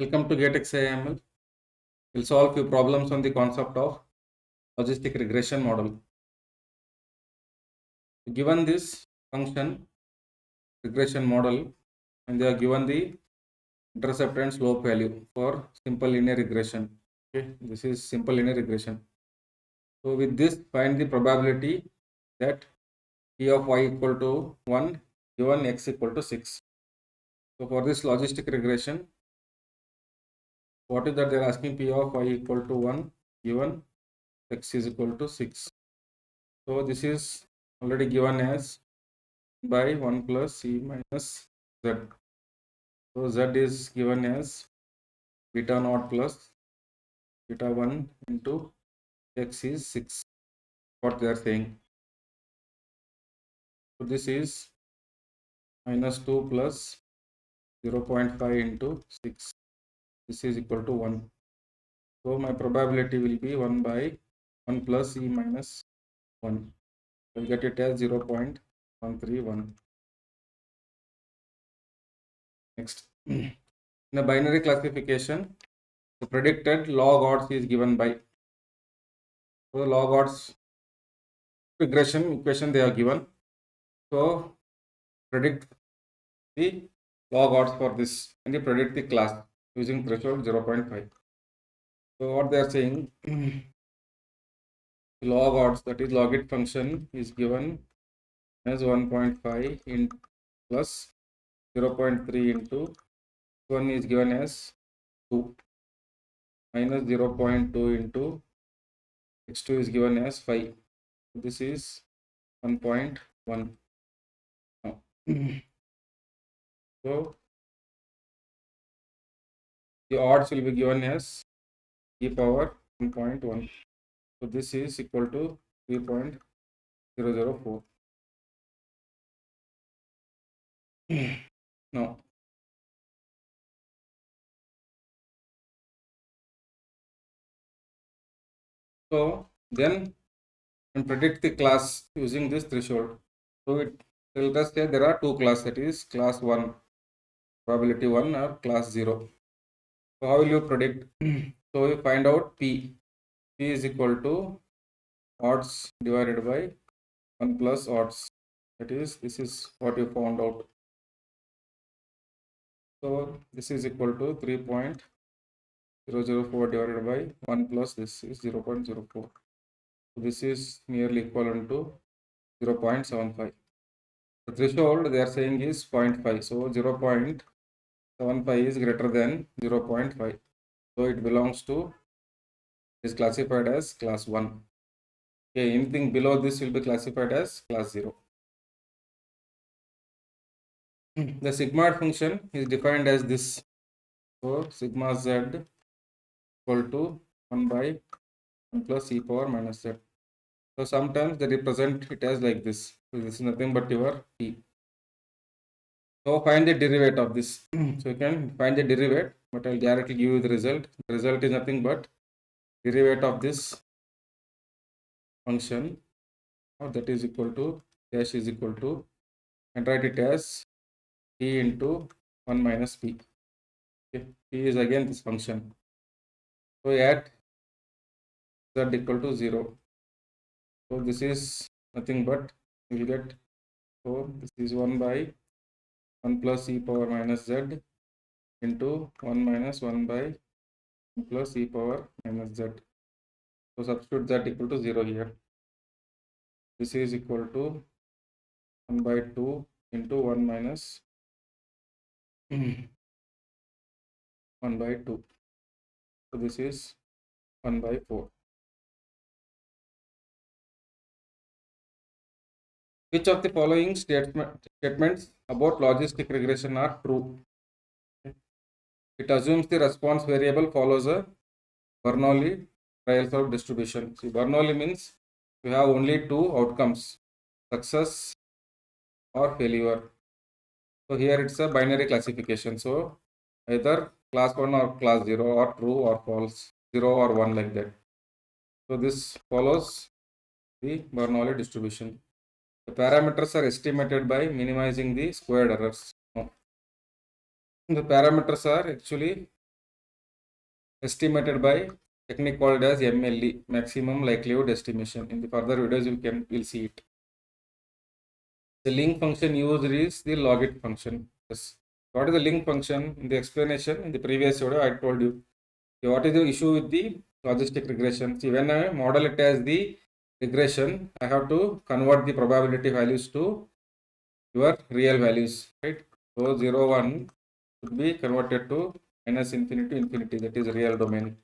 Welcome to GateXAML. We'll solve few problems on the concept of logistic regression model. Given this function regression model, and they are given the intercept and slope value for simple linear regression. Okay, this is simple linear regression. So with this, find the probability that P of y equal to 1 given x equal to 6. So for this logistic regression, what is that they are asking? P of y equal to 1 given x is equal to 6. So this is already given as by 1 plus e minus z. So z is given as beta naught plus beta 1 into x is 6, what they are saying. So this is minus 2 plus 0.5 into 6. This is equal to 1. So my probability will be 1 by 1 plus e minus 1. I'll get it as 0.131. Next, in a binary classification, the predicted log odds is given by, so the log odds regression equation they are given. So predict the log odds for this and you predict the class using threshold 0.5. So what they are saying, log odds, that is logit function, is given as 1.5 in plus 0.3 into 1 is given as 2 minus 0.2 into x2 is given as 5. This is 1.1. So the odds will be given as e power 1.1. So this is equal to 3.004. Now, so then and predict the class using this threshold. So it tells us that there are two classes, that is class 1, probability 1, or class 0. So how will you predict? So you find out P. P is equal to odds divided by 1 plus odds. That is, this is what you found out. So this is equal to 3.004 divided by 1 plus this is 0.04. So this is nearly equivalent to 0.75. The threshold they are saying is 0.5. So 0.75 is greater than 0.5. So it belongs to, is classified as class 1. Okay, anything below this will be classified as class 0. The sigmoid function is defined as this. So sigma z equal to 1 by 1 plus e power minus z. So sometimes they represent it as like this. So this is nothing but your t. So find the derivative of this. So you can find the derivative, but I'll directly give you the result. The result is nothing but derivative of this function, that is equal to dash is equal to, and write it as t into 1 minus p. Okay. P is again this function. So at z equal to 0. So this is nothing but you will get, so this is 1 by 1 plus e power minus z into 1 minus 1 by 1 plus e power minus z. So substitute z equal to 0 here. This is equal to 1 by 2 into 1 minus 1 by 2. So this is 1 by 4. Which of the following statements about logistic regression are true? It assumes the response variable follows a Bernoulli trial of distribution. See, Bernoulli means we have only two outcomes, success or failure. So here it's a binary classification. So either class 1 or class 0 or true or false, 0 or 1 like that. So this follows the Bernoulli distribution. The parameters are estimated by minimizing the squared errors. No. The parameters are actually estimated by technique called as MLE, maximum likelihood estimation. In the further videos we'll see it. The link function used is the logit function. Yes. What is the link function? In the explanation in the previous video I told you. What is the issue with the logistic regression? See, when I model it as the regression, I have to convert the probability values to your real values, right? So 0, 1 should be converted to minus infinity to infinity, that is real domain,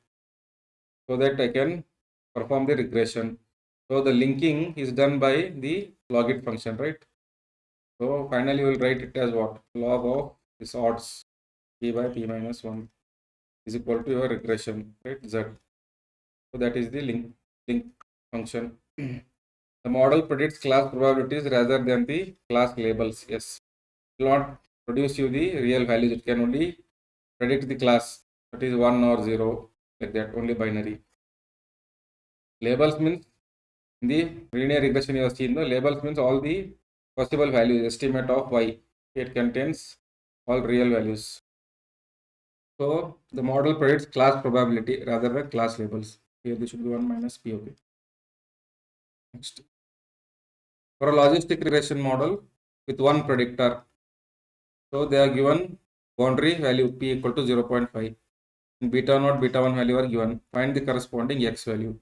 so that I can perform the regression. So the linking is done by the logit function, right? So finally we will write it as what? Log of this odds p by p minus 1 is equal to your regression, right? Z. So that is the link function. The model predicts class probabilities rather than the class labels. Yes, it will not produce you the real values. It can only predict the class, that is 1 or 0, like that, only binary. Labels means in the linear regression you have seen, the labels means all the possible values, estimate of y. It contains all real values. So the model predicts class probability rather than class labels. Here this should be 1 minus p. Okay. Next. For a logistic regression model with one predictor, so they are given boundary value p equal to 0.5. Beta naught, beta 1 value are given. Find the corresponding x value.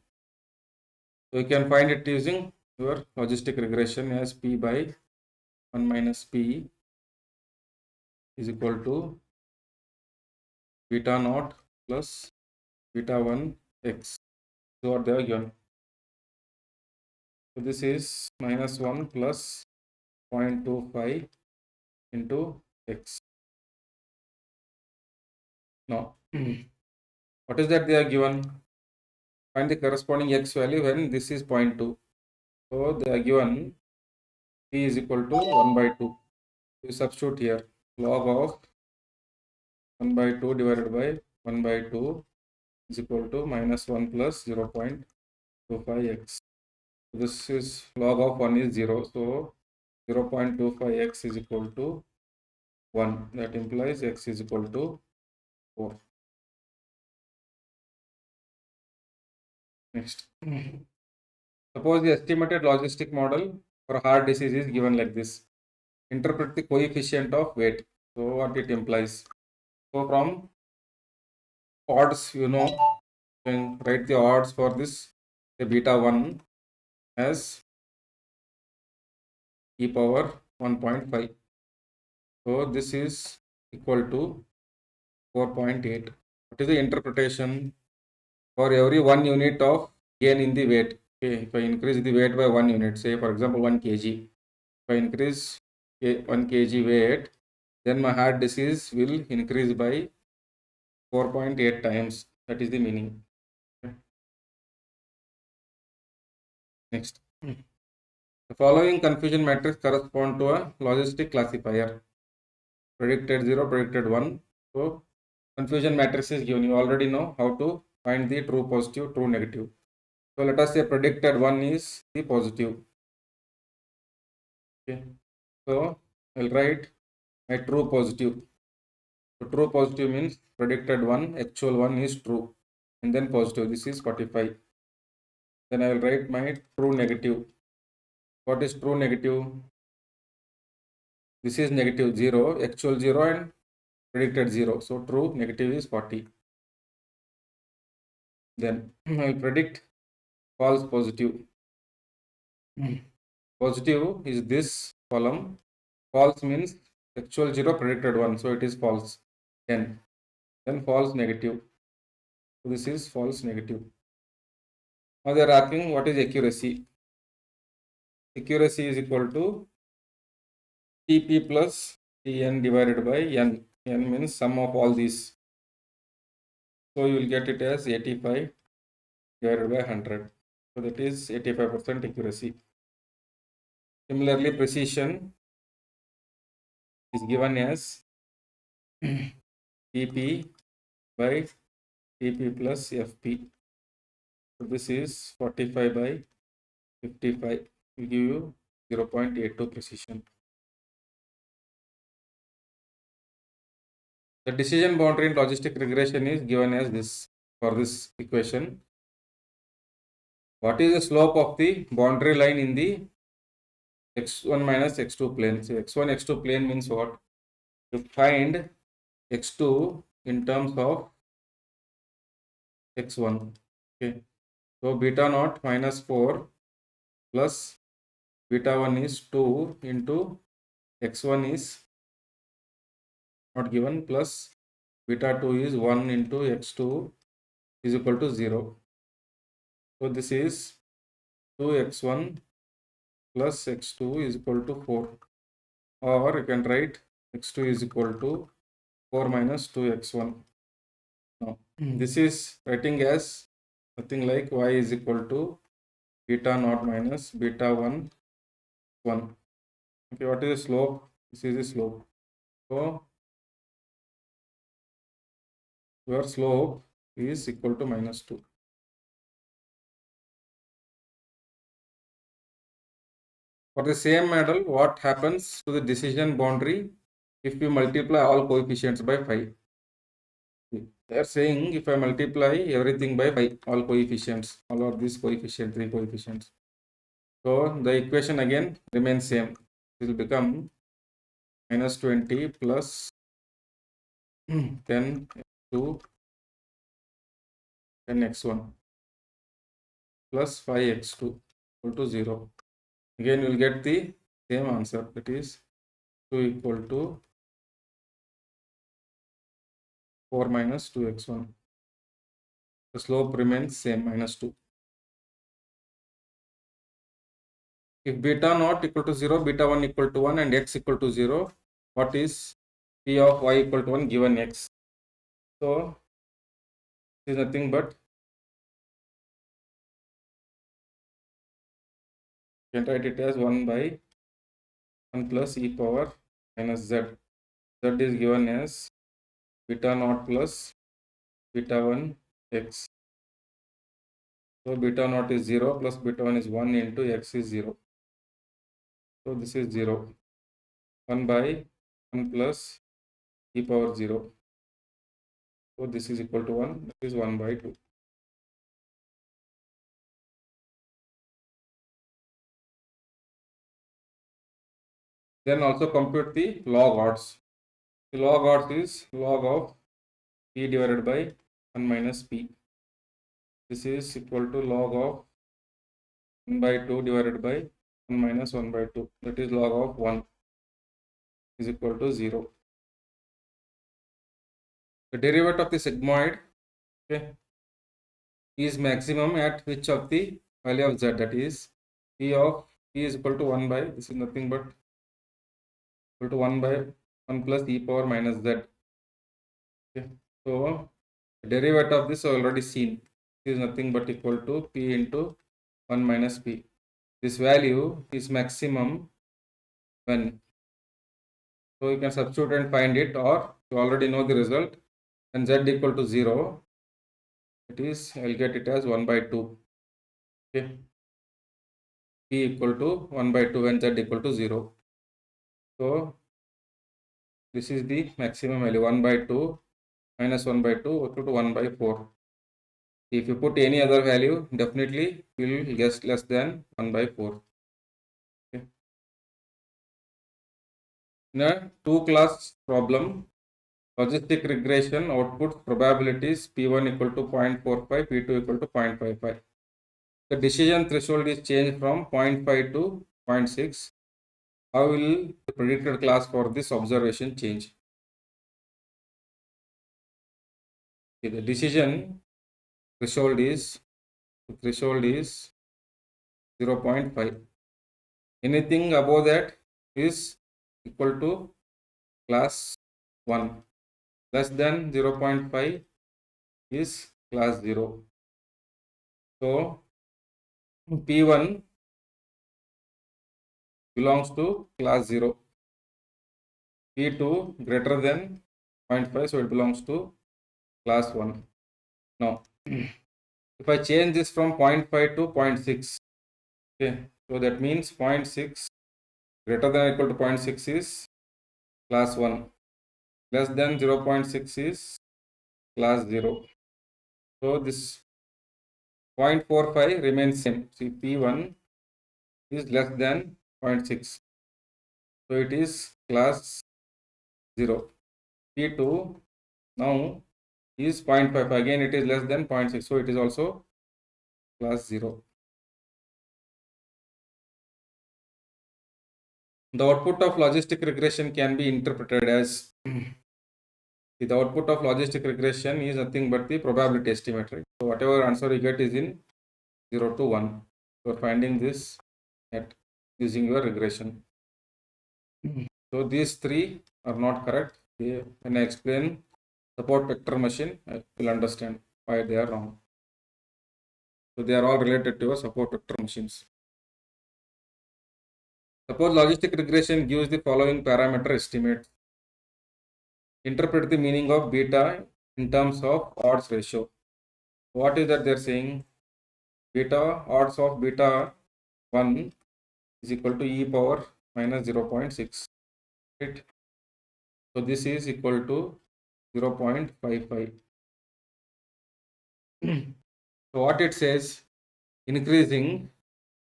So you can find it using your logistic regression as p by 1 minus p is equal to beta naught plus beta 1 x. So what they are given. So this is minus 1 plus 0.25 into x. Now, what is that they are given? Find the corresponding x value when this is 0.2. So they are given p is equal to 1 by 2. We substitute here log of 1 by 2 divided by 1 by 2 is equal to minus 1 plus 0.25x. This is log of 1 is 0. So 0.25x is equal to 1. That implies x is equal to 4. Next. Suppose the estimated logistic model for heart disease is given like this. Interpret the coefficient of weight. So what it implies. So from odds, you can write the odds for this beta 1 as e power 1.5. So this is equal to 4.8. What is the interpretation? For every 1 unit of gain in the weight, okay, if I increase the weight by 1 unit, say for example 1 kg, if I increase 1 kg weight, then my heart disease will increase by 4.8 times. That is the meaning. Next. The following confusion matrix correspond to a logistic classifier. Predicted 0, predicted 1. So confusion matrix is given. You already know how to find the true positive, true negative. So let us say predicted 1 is the positive. Okay. So I'll write my true positive. So true positive means predicted 1, actual 1 is true. And then positive. This is 45. Then I will write my true negative. What is true negative? This is negative 0, actual 0 and predicted 0. So true negative is 40. Then I will predict false positive. Positive is this column. False means actual 0, predicted 1. So it is false. 10. Then false negative. So this is false negative. Now they are asking what is accuracy. Accuracy is equal to TP plus TN divided by N. N means sum of all these. So you will get it as 85 divided by 100. So that is 85% accuracy. Similarly, precision is given as TP by TP plus FP. So this is 45 by 55. Will give you 0.82 precision. The decision boundary in logistic regression is given as this. for this equation. What is the slope of the boundary line in the x1 minus x2 plane? So x1 x2 plane means what? To find x2 in terms of x1. Okay. So beta naught minus 4 plus beta 1 is 2 into x1 is not given plus beta 2 is 1 into x2 is equal to 0. So this is 2x1 plus x2 is equal to 4, or you can write x2 is equal to 4 minus 2x1. Now this is writing as nothing like y is equal to beta naught minus beta 1 1. Okay, what is the slope? This is the slope. So your slope is equal to minus 2. For the same model, what happens to the decision boundary if you multiply all coefficients by 5? They are saying if I multiply everything by 5, all coefficients, all of these coefficients, 3 coefficients. So the equation again remains same. It will become minus 20 plus 10 to 10x1 plus 5x2 equal to 0. Again you will get the same answer, that is 2 equal to 4 minus 2x1. The slope remains same, minus 2. If beta naught equal to 0, beta 1 equal to 1 and x equal to 0, what is p of y equal to 1 given x? So it is nothing but you can write it as 1 by 1 plus e power minus z. Z is given as beta naught plus beta 1 x. So beta naught is 0 plus beta 1 is 1 into x is 0. So this is 0. 1 by 1 plus e power 0. So this is equal to 1. That is 1 by 2. Then also compute the log odds. The log odds is log of p divided by 1 minus p. This is equal to log of 1 by 2 divided by 1 minus 1 by 2. That is log of 1 is equal to 0. The derivative of the sigmoid, okay, is maximum at which of the value of z, that is p of p is equal to 1 by, this is nothing but equal to 1 by 1 plus e power minus z. Okay. So the derivative of this already seen. This is nothing but equal to p into 1 minus p. This value is maximum when, so you can substitute and find it, or you already know the result. When z equal to 0, it is, I will get it as 1 by 2. Okay. P equal to 1 by 2 when z equal to 0. So this is the maximum value, 1 by 2 minus 1 by 2 equal to 1 by 4. If you put any other value, definitely you will guess less than 1 by 4. Okay. In a 2-class problem, logistic regression outputs probabilities P1 equal to 0.45, P2 equal to 0.55. The decision threshold is changed from 0.5 to 0.6. How will the predicted class for this observation change? Okay, the decision threshold is 0.5. Anything above that is equal to class 1. Less than 0.5 is class 0. So P1 belongs to class 0. P2 greater than 0.5, so it belongs to class 1. Now, if I change this from 0.5 to 0.6, okay, so that means 0.6 greater than or equal to 0.6 is class 1, less than 0.6 is class 0. So this 0.45 remains same. See, P1 is less than 0.6. So it is class 0. P2 now is 0.5. Again it is less than 0.6. So it is also class 0. The output of logistic regression can be interpreted as the output of logistic regression is nothing but the probability estimate, right? So whatever answer you get is in 0 to 1. So finding this at using your regression. So these three are not correct. When I explain support vector machine, I will understand why they are wrong. So they are all related to your support vector machines. Suppose logistic regression gives the following parameter estimate. Interpret the meaning of beta in terms of odds ratio. What is that they are saying? Beta odds of beta 1 is equal to e power minus 0.6. Right? So this is equal to 0.55. So what it says, increasing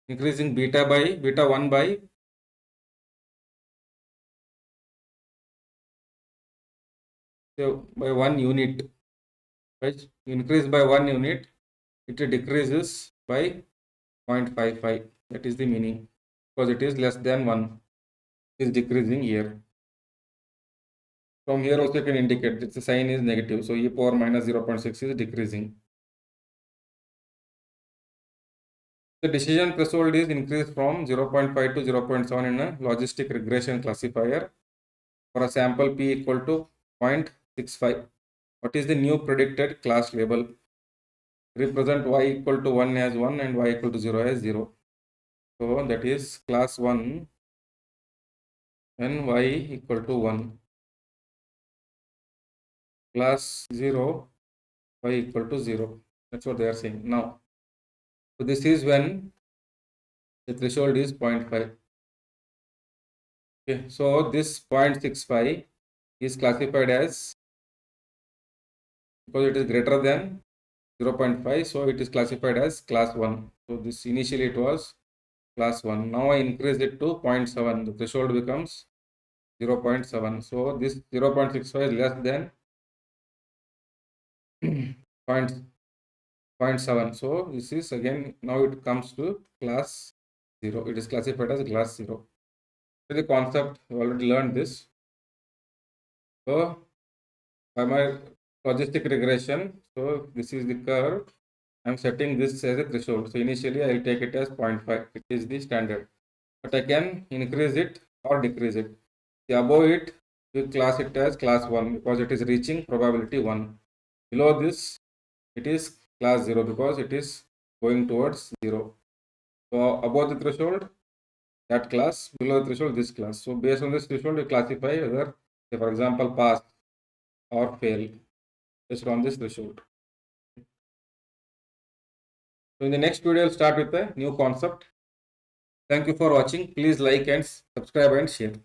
beta 1 by 1 unit, right? Increase by 1 unit, it decreases by 0.55. That is the meaning, because it is less than 1. It is decreasing here. From here also you can indicate that the sign is negative. So e power minus 0.6 is decreasing. The decision threshold is increased from 0.5 to 0.7 in a logistic regression classifier for a sample p equal to 0.65. What is the new predicted class label? Represent y equal to 1 as 1 and y equal to 0 as 0. So that is class 1 and y equal to 1. Class 0, y equal to 0. That's what they are saying now. So this is when the threshold is 0.5. Okay, so this 0.65 is classified as, because it is greater than 0.5, so it is classified as class 1. So this initially it was class 1. Now I increase it to 0.7. The threshold becomes 0.7. So this 0.65 is less than 0.7. So this is again, now it comes to class 0. It is classified as class 0. So the concept, you already learned this. So by my logistic regression, so this is the curve. I am setting this as a threshold. So initially I will take it as 0.5. It is the standard. But I can increase it or decrease it. See, above it, you class it as class 1 because it is reaching probability 1. Below this, it is class 0 because it is going towards 0. So above the threshold, that class, below the threshold, this class. So based on this threshold, you classify whether, say for example, pass or fail based on this threshold. So in the next video, I'll start with a new concept. Thank you for watching. Please like and subscribe and share.